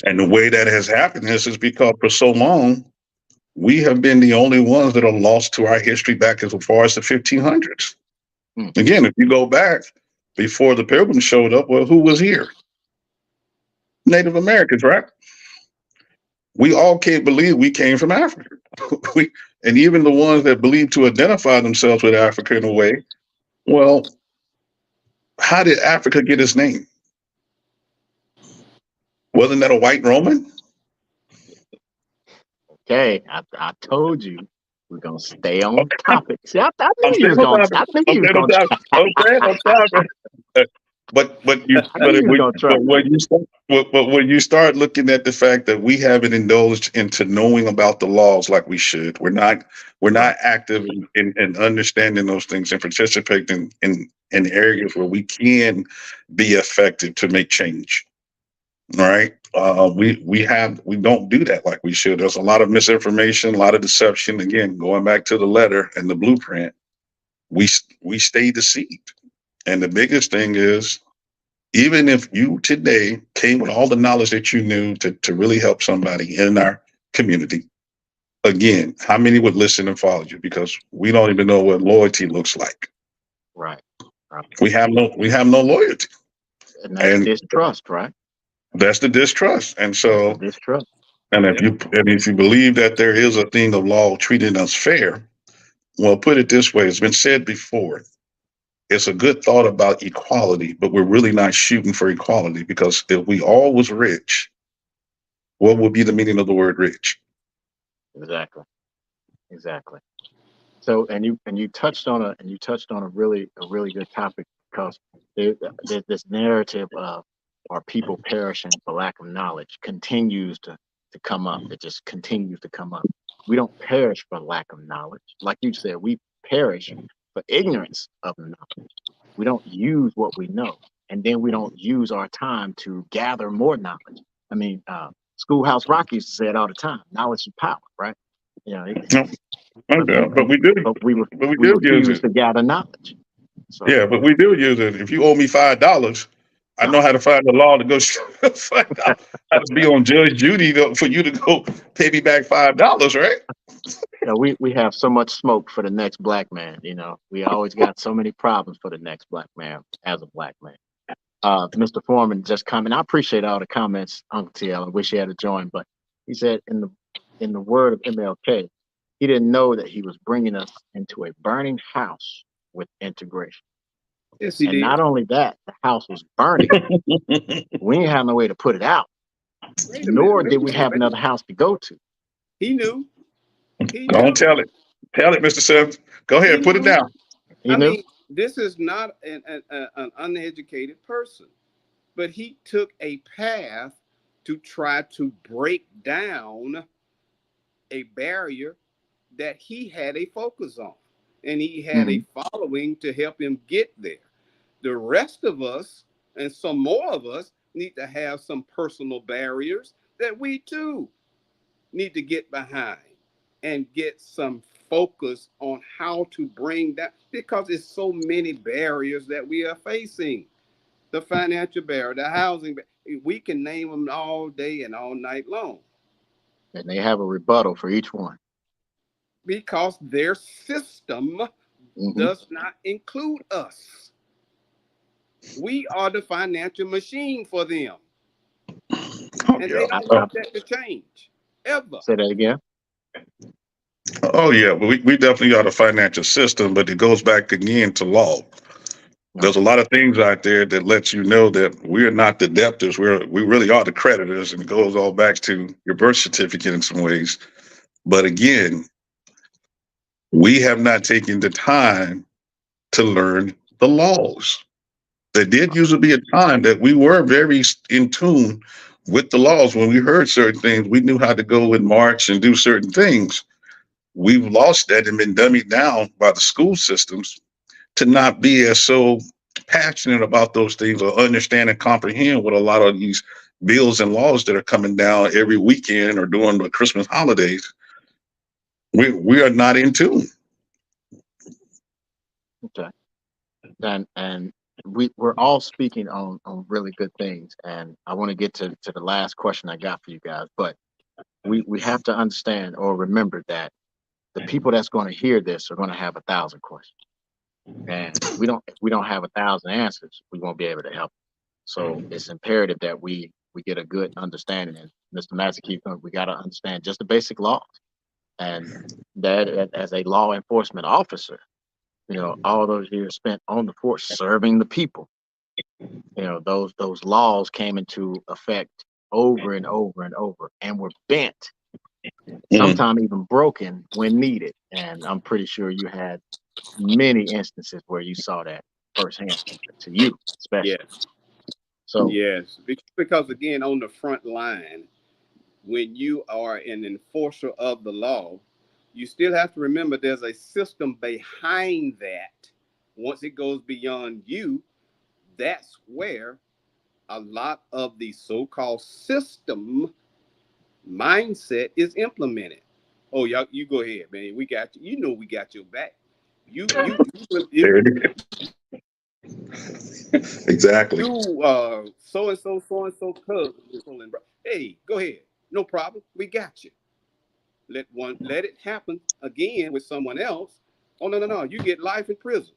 And the way that has happened is because for so long, we have been the only ones that are lost to our history back as far as the 1500s. Mm-hmm. Again, if you go back before the Pilgrims showed up, well, who was here? Native Americans, right? We all can't believe we came from Africa. And even the ones that believe to identify themselves with Africa in a way, well, how did Africa get its name? Wasn't that a white Roman? Okay, I told you we're gonna stay on Okay, topic. See, I I'm knew you staying was on gonna. topic. I knew I'm you was staying on gonna. topic. I'm staying on topic. I knew you was gonna try. But when you start looking at the fact that we haven't indulged into knowing about the laws like we should, we're Right, not active in understanding those things and participating in areas where we can be effective to make change. All right. We don't do that like we should. There's a lot of misinformation, a lot of deception. Again, going back to the letter and the blueprint, we stay deceived. And the biggest thing is, even if you today came with all the knowledge that you knew to really help somebody in our community, again, how many would listen and follow you? Because we don't even know what loyalty looks like. right, right. We have no loyalty, And that's and distrust, right? that's the distrust. And That's the so, distrust. Yeah. and if you believe that there is a thing of law treating us fair, well, put it this way: it's been said before. It's a good thought about equality, but we're really not shooting for equality because if we all was rich, what would be the meaning of the word rich? Exactly, exactly. So, and you touched on a really good topic because there's this narrative of our people perishing for lack of knowledge continues to come up. It just continues to come up. We don't perish for lack of knowledge, like you said. We perish for ignorance of knowledge. We don't use what we know, and then we don't use our time to gather more knowledge. I mean, Schoolhouse Rock used to say it all the time: "Knowledge is power." Right? You know, No, but okay, but but, but but we we do use refuse it. to gather knowledge. So Yeah, but we do use it. If you owe me $5, I know right, how to find the law to go find out how to be on Judge Judy for you to go pay me back $5, right? we have so much smoke for the next black man. We always got so many problems for the next black man as a black man. Mr. Foreman just comment. I appreciate all the comments, Uncle TL. I wish he had to join, but he said in the word of MLK, he didn't know that he was bringing us into a burning house with integration. Yes, he And not did. only that, the house was burning. We didn't have no way to put it out, Wait a minute. nor Wait did a we minute. have Wait a another minute. house to go to. He knew. He Don't knew. tell it. Tell it, Mr. Sims. Go He ahead, put it knew. down. You I know, mean, this is not an uneducated person, but he took a path to try to break down a barrier that he had a focus on, and he had a hmm following to help him get there. The rest of us, and some more of us, need to have some personal barriers that we too need to get behind and get some focus on how to bring that, because it's so many barriers that we are facing. The financial barrier, the housing barrier, we can name them all day and all night long and they have a rebuttal for each one. because their system hmm does not include us. We are the financial machine for them, Oh and yeah. they I, don't I want that to change ever. say that again. Oh yeah. But we definitely got a financial system, but it goes back again to law. No, There's a lot of things out there that lets you know that we're not the debtors. We really are the creditors, and it goes all back to your birth certificate in some ways. But again, We have not taken the time to learn the laws. There did used to be a time that we were very in tune with the laws. When we heard certain things, we knew how to go and march and do certain things. We've lost that and been dummied down by the school systems to not be as so passionate about those things or understand and comprehend what a lot of these bills and laws that are coming down every weekend or during the Christmas holidays. We are not in tune. Okay. And we're all speaking on really good things. And I want to get to the last question I got for you guys. But we have to understand or remember that the people that's going to hear this are going to have 1,000 questions. And if we don't have 1,000 answers, we won't be able to help. So it's imperative that we get a good understanding. And Mr. Master Keith, we got to understand just the basic laws. And that as a law enforcement officer, all those years spent on the force serving the people, those laws came into effect over and over and over and were bent, Mm. sometimes even broken when needed. And I'm pretty sure you had many instances where you saw that firsthand, to you especially. Yes, So, yes. Because again, on the front line, when you are an enforcer of the law, you still have to remember there's a system behind that. Once it goes beyond you, that's where a lot of the so-called system mindset is implemented. Oh, y'all, you go ahead, man. We got you. You know, we got your back. You, There it is. Exactly. so and so cousin. Hey, go ahead. No problem. We got you. Let it happen again with someone else. Oh no. You get life in prison.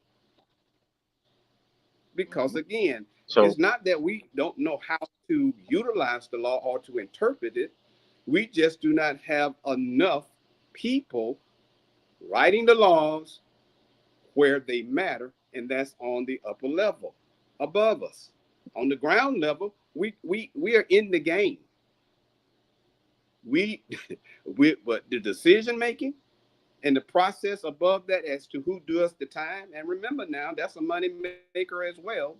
Because again, so it's not that we don't know how to utilize the law or to interpret it. We just do not have enough people writing the laws where they matter, and that's on the upper level above us. On the ground level, we are in the game. We, but the decision making and the process above that as to who does the time. And remember now, that's a money maker as well.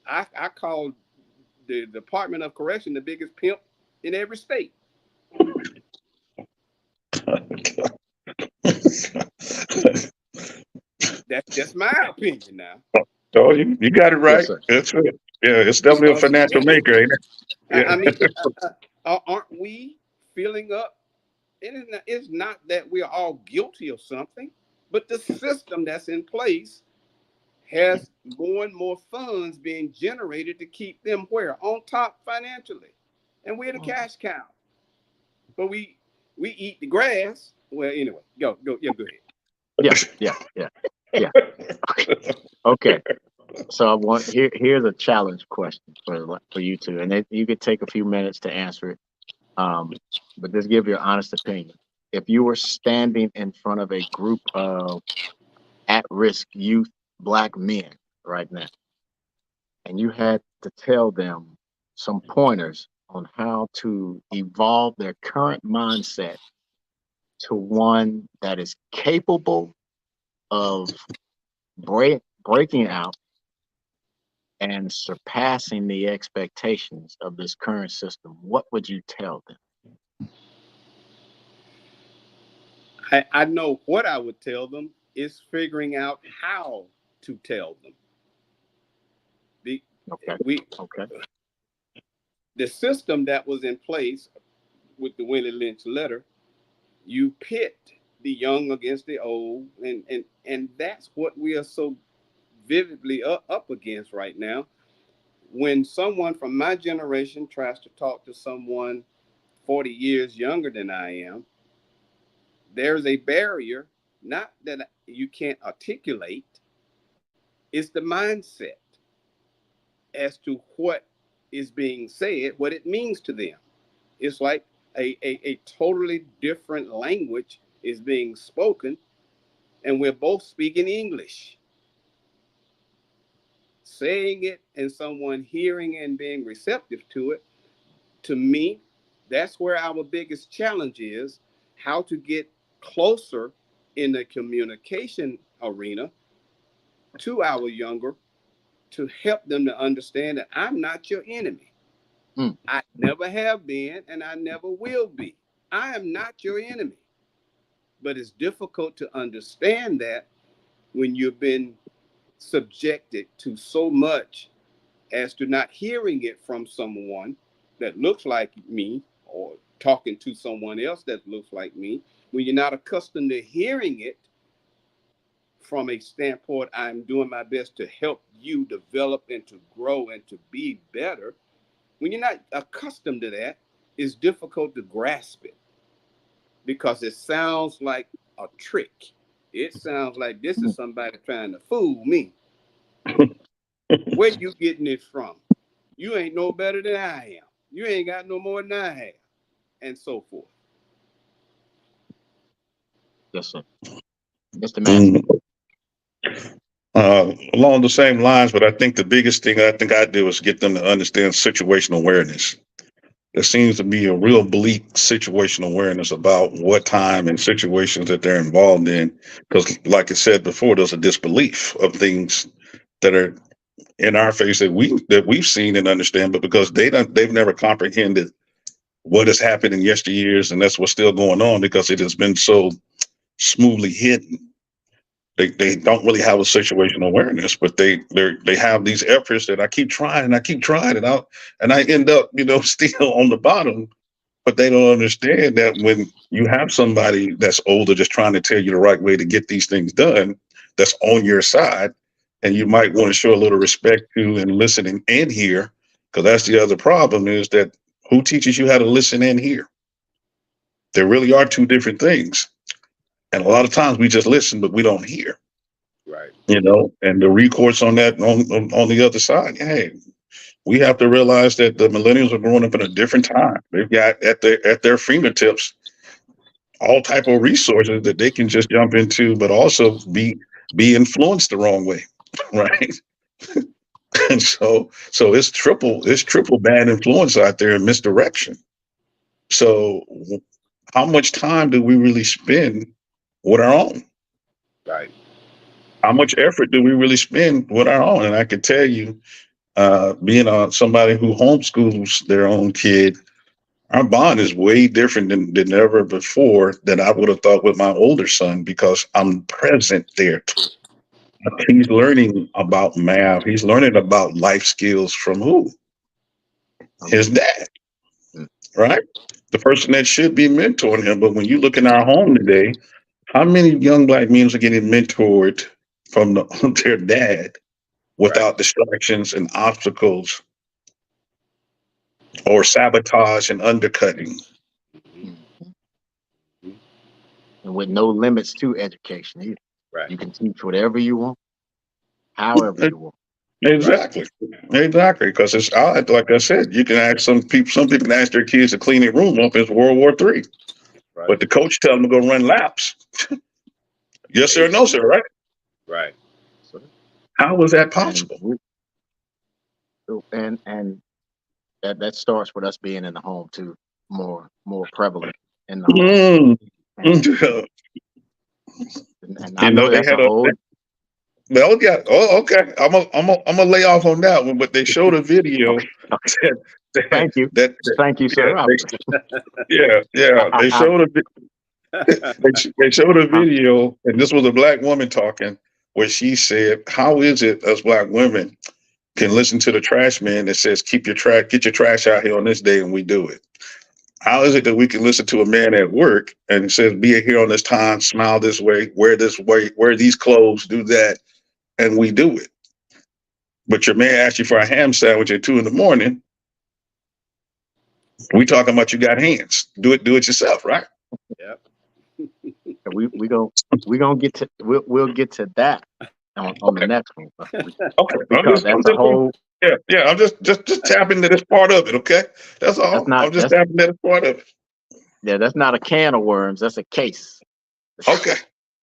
I call the Department of Correction the biggest pimp in every state. That's just my opinion now. Oh, you got it yes, right. sir. That's it. Yeah, it's definitely a Because financial again, maker, ain't I it? mean, aren't we filling up? It's not that we're all guilty of something, but the system that's in place has more and more funds being generated to keep them where on top financially, and we're the cash cow. But we eat the grass. Well, anyway, go yeah, go ahead. Yeah, yeah, yeah, yeah. Okay. So I want here's a challenge question for you two, and you could take a few minutes to answer it. Um, but just give your honest opinion. If you were standing in front of a group of at-risk youth black men right now, and you had to tell them some pointers on how to evolve their current mindset to one that is capable of breaking out and surpassing the expectations of this current system, what would you tell them? I know what I would tell them is figuring out how to tell them. The Okay. we Okay. the system that was in place with the Willie Lynch letter, you pit the young against the old, and that's what we are so vividly up against right now. When someone from my generation tries to talk to someone 40 years younger than I am, there's a barrier, not that you can't articulate, it's the mindset as to what is being said, what it means to them. It's like a totally different language is being spoken, and we're both speaking English. Saying it and someone hearing and being receptive to it, to me, that's where our biggest challenge is, how to get closer in the communication arena to our younger to help them to understand that I'm not your enemy. Mm. I never have been and I never will be. I am not your enemy. But it's difficult to understand that when you've been subjected to so much as to not hearing it from someone that looks like me or talking to someone else that looks like me. When you're not accustomed to hearing it from a standpoint, I'm doing my best to help you develop and to grow and to be better. When you're not accustomed to that, it's difficult to grasp it because it sounds like a trick. It sounds like this is somebody trying to fool me. Where you getting it from? You ain't no better than I am. You ain't got no more than I have, and so forth. Yes, sir. Mr. Massey. Mm. Along the same lines, but I think the biggest thing I think I do is get them to understand situational awareness. There seems to be a real bleak situational awareness about what time and situations that they're involved in. Because, like I said before, there's a disbelief of things that are in our face that we've seen and understand, but because they've never comprehended what has happened in yesteryears, and that's what's still going on because it has been so smoothly hidden. They don't really have a situational awareness, but they have these efforts that I keep trying, and I end up still on the bottom. But they don't understand that when you have somebody that's older just trying to tell you the right way to get these things done, that's on your side, and you might want to show a little respect to and listen and hear, because that's the other problem is that who teaches you how to listen and hear? There really are two different things, and a lot of times we just listen, but we don't hear. Right. And the recourse on that on the other side. Hey, we have to realize that the millennials are growing up in a different time. They've got at their fingertips all type of resources that they can just jump into, but also be influenced the wrong way, right? And so it's triple bad influence out there and misdirection. So how much time do we really spend with our own? Right. How much effort do we really spend with our own? And I can tell you, being somebody who homeschools their own kid, our bond is way different than ever before than I would have thought with my older son because I'm present there. He's learning about math. He's learning about life skills from who? His dad, Mm. right? The person that should be mentoring him. But when you look in our home today, how many young black men are getting mentored from their dad Right. without distractions and obstacles or sabotage and undercutting? Mhm. Mm. Mhm. And with no limits to education either. Right. You can teach whatever you want, however you want. Right. Exactly, exactly. Because like I said, you can ask some people. Some people can ask their kids to clean their room up. It's World War III, Right. but the coach tell them to go run laps. Yes There you sir, go. no sir. Right? Right. So, How was that and possible? we, and that starts with us being in the home too, more prevalent in the home. Mm. And and I know They that's a had a. whole Well, yeah. Oh, okay. I'm gonna lay off on that one. But they showed a video okay, okay. that that, Thank you. that Thank you, yeah sir. they I, showed a they showed a I, video, and this was a black woman talking, where she said, "How is it us black women can listen to the trash man that says get your trash out here on this day, and we do it? How is it that we can listen to a man at work and it says be here on this time, smile this way, wear these clothes, do that, and we do it? But your man asks you for a ham sandwich at 2 in the morning. We talking about you got hands. Do it yourself, right? Yep. we gonna get to we'll get to that on the Okay, next one okay. I'm because just, I'm that's a just, whole yeah. I'm just tapping into this part of it. Okay, that's that's all. not I'm just tapping into this part of it. yeah, that's not a can of worms, that's a case. Okay,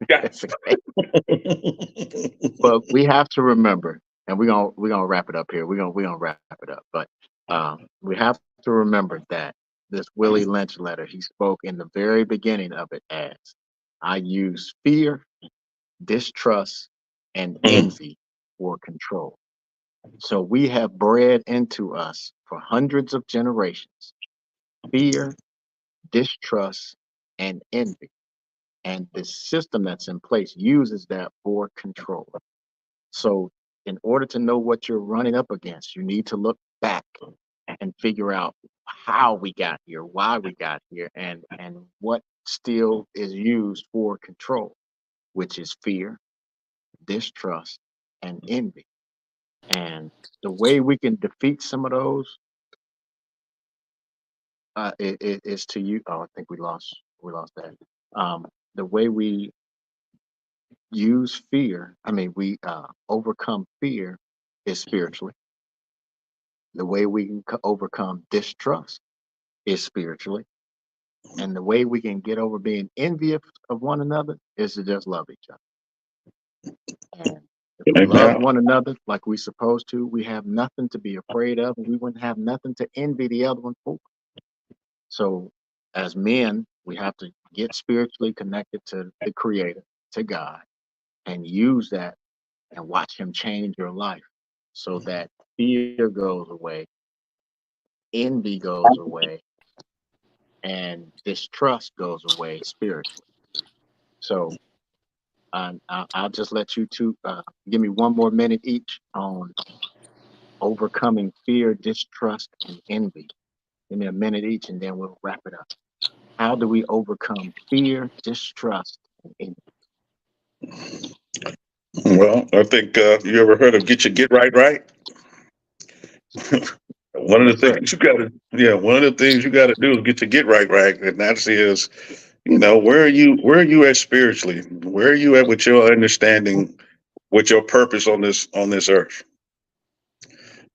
got It's a case. But we have to remember, and we're gonna wrap it up here. We're gonna wrap it up. But we have to remember that this Willie Lynch letter, he spoke in the very beginning of it as I use fear, distrust, and Mm, envy for control. So we have bred into us for hundreds of generations fear, distrust, and envy. And the system that's in place uses that for control. So, in order to know what you're running up against, you need to look back and figure out how we got here, why we got here, and what still is used for control, which is fear, distrust, and envy. And the way we can defeat some of those is to you. Oh, I think we lost that. The way we use fear, I mean, we overcome fear is spiritually. The way we can overcome distrust is spiritually. And the way we can get over being envious of one another is to just love each other. And if we love amen. one another like we're supposed to, we have nothing to be afraid of, and we wouldn't have nothing to envy the other one for. So, as men, we have to get spiritually connected to the Creator, to God, and use that and watch Him change your life so that fear goes away, envy goes away, and distrust goes away spiritually. So, I'll just let you two give me one more minute each on overcoming fear, distrust, and envy. Give me a minute each, and then we'll wrap it up. How do we overcome fear, distrust, and envy? Well, I think you ever heard of get your get right right? One of Yes, the sir. things you got to, yeah, one of the things you got to do is get your get right right, and that is, where are you at spiritually? Where are you at with your understanding, with your purpose on this earth?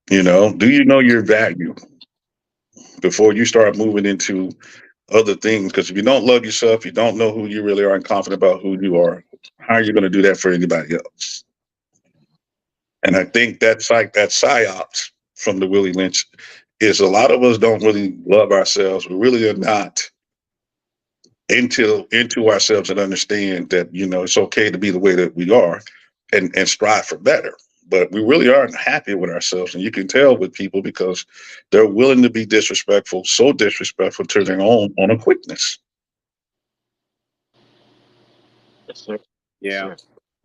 Do you know your value before you start moving into other things? Because if you don't love yourself, you don't know who you really are and confident about who you are, how are you going to do that for anybody else? And I think that's like that psyops from the Willie Lynch is a lot of us don't really love ourselves. We really are not into ourselves and understand that it's okay to be the way that we are and strive for better. But we really aren't happy with ourselves, and you can tell with people because they're willing to be disrespectful, so disrespectful to their own on a quickness. Yes, sir. Yes, Yeah, sir.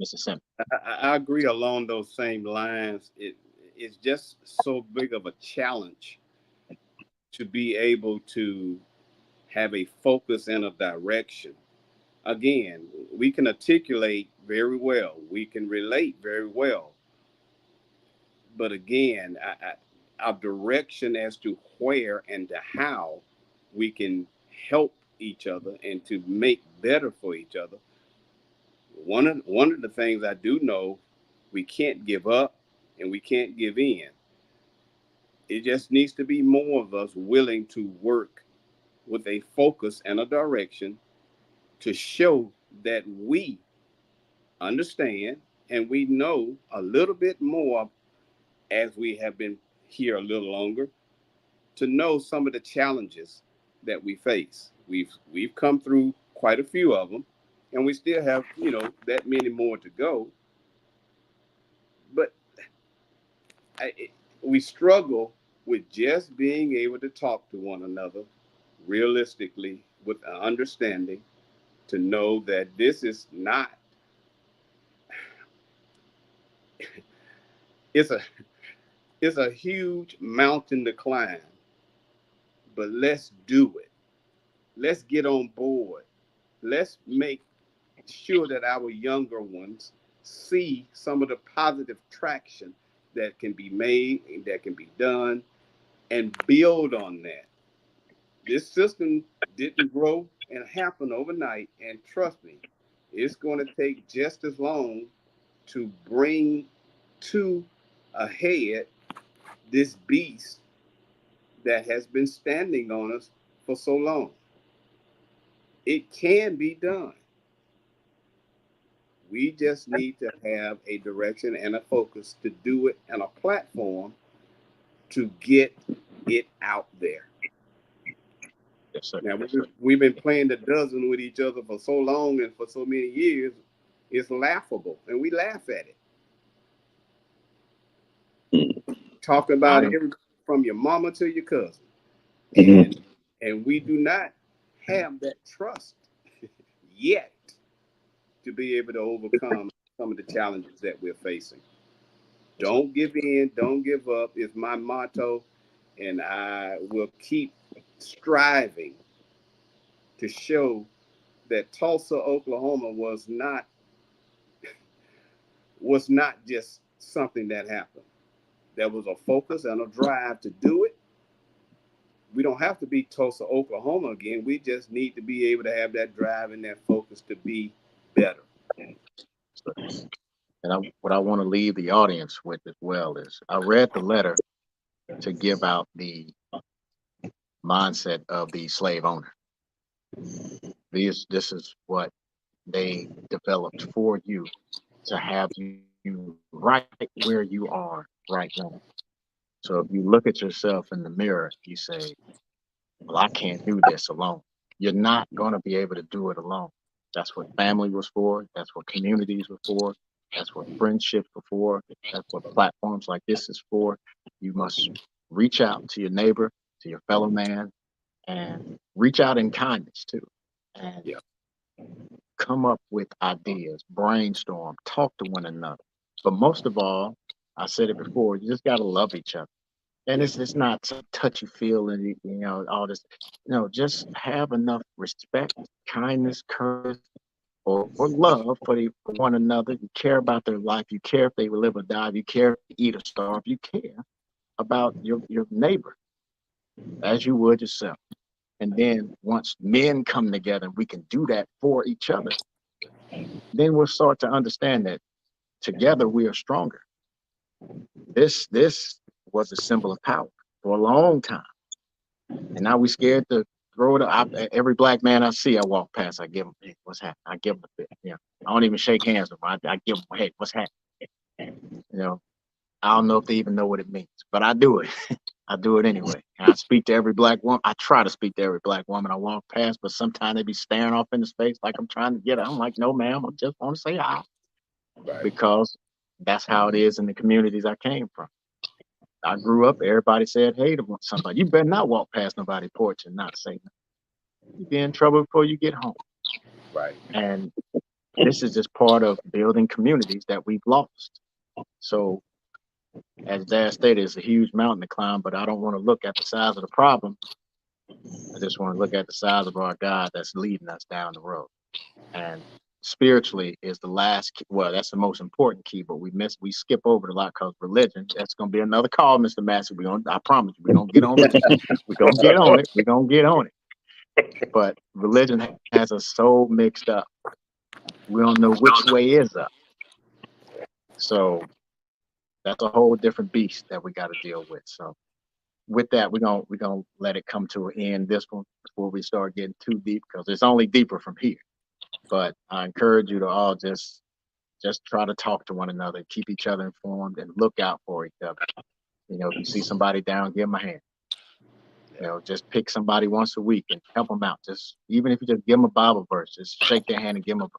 Mr. Sim. I agree along those same lines. It's just so big of a challenge to be able to have a focus and a direction. Again, we can articulate very well, we can relate very well, but again, our direction as to where and to how we can help each other and to make better for each other. One of the things I do know, we can't give up and we can't give in. It just needs to be more of us willing to work with a focus and a direction to show that we understand and we know a little bit more as we have been here a little longer to know some of the challenges that we face. We've come through quite a few of them, and we still have that many more to go. But we struggle with just being able to talk to one another realistically with an understanding to know that this is not it's a it's a huge mountain to climb, but let's do it. Let's get on board. Let's make sure that our younger ones see some of the positive traction that can be made and that can be done and build on that. This system didn't grow and happen overnight, and trust me, it's going to take just as long to bring to a head this beast that has been standing on us for so long. It can be done. We just need to have a direction and a focus to do it and a platform to get it out there. Yes, sir. Now Yes, sir. we've been playing the dozen with each other for so long and for so many years. It's laughable, and we laugh at it. Talking about I everybody from your mama to your cousin, Mm-hmm. and we do not have that trust yet to be able to overcome some of the challenges that we're facing. Don't give in, don't give up is my motto, and I will keep striving to show that Tulsa, Oklahoma was not just something that happened. There was a focus and a drive to do it. We don't have to be Tulsa, Oklahoma again. We just need to be able to have that drive and that focus to be better. and what I want to leave the audience with as well is I read the letter to give out the mindset of the slave owner. This is what they developed for you to have you right where you are right now. So if you look at yourself in the mirror, you say, well, I can't do this alone. You're not going to be able to do it alone. That's what family was for. That's what communities were for. That's what friendships were for. That's what platforms like this is for. You must reach out to your neighbor, to your fellow man, and reach out in kindness too. And Yeah. come up with ideas, brainstorm, talk to one another. But most of all, I said it before, you just got to love each other. And Yeah. it's not some touchy feeling, all this. Just have enough respect, kindness, courage, or love for one another. You care about their life. You care if they will live or die. You care if they eat or starve. You care about your neighbor as you would yourself. And then once men come together, we can do that for each other. Then we'll start to understand that together we are stronger. This was a symbol of power for a long time. And now we scared to throw it up. Every black man I see, I walk past, I give him, hey, what's happening? I give him a bit. I don't even shake hands with them. I give them, hey, what's happening? You know, I don't know if they even know what it means, but I do it. I do it anyway. And I speak to every black woman. I try to speak to every black woman I walk past, but sometimes they be staring off into space like I'm trying to get her. I'm like, no, ma'am, I just want to say hi Right. because that's how it is in the communities I came from. I grew up, everybody said hey to somebody. You better not walk past nobody's porch and not say nothing. You'll be in trouble before you get home. Right. And this is just part of building communities that we've lost. So, as Dad stated, it's a huge mountain to climb, but I don't want to look at the size of the problem. I just want to look at the size of our God that's leading us down the road. And spiritually is the last key. Well, that's the most important key, but we skip over it a lot because religion. That's gonna be another call, Mr. Massey. I promise you, we're gonna get on religion. We're gonna get on it. We're gonna get on it. But religion has us so mixed up. We don't know which way is up. So that's a whole different beast that we got to deal with. So with that, we're gonna let it come to an end. This one before we start getting too deep because it's only deeper from here. But I encourage you to all just try to talk to one another, keep each other informed, and look out for each other. If you see somebody down, give them a hand. Just pick somebody once a week and help them out. Just even if you just give them a Bible verse, just shake their hand and give them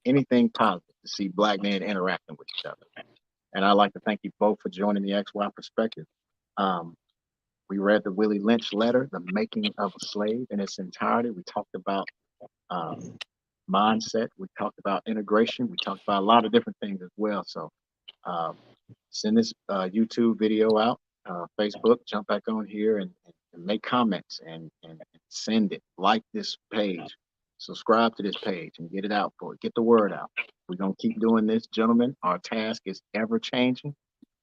anything positive to see black men interacting with each other. And I'd like to thank you both for joining the XY Perspective. Um, we read the Willie Lynch letter, The Making of a Slave, in its entirety. We talked about um, mindset. We talked about integration. We talked about a lot of different things as well. So um, send this YouTube video out, Facebook, jump back on here and make comments and send it. Like this page, subscribe to this page and get it out for it. Get the word out. We're going to keep doing this, gentlemen. Our task is ever changing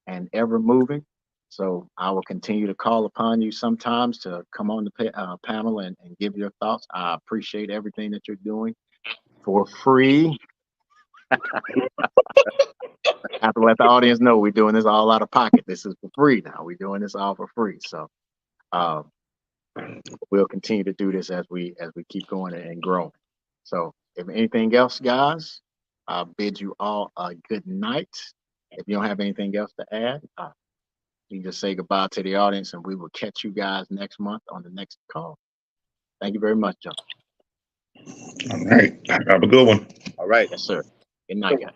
and ever moving. So I will continue to call upon you sometimes to come on the panel and give your thoughts. I appreciate everything that you're doing for free. I have to let the audience know we're doing this all out of pocket. This is for free now. We're doing this all for free. So um, we'll continue to do this as we keep going and growing. So if anything else, guys, I bid you all a good night. If you don't have anything else to add, you can just say goodbye to the audience and we will catch you guys next month on the next call. Thank you very much, John. All right. Have a good one. All right. Yes, sir. Good night, So, guys.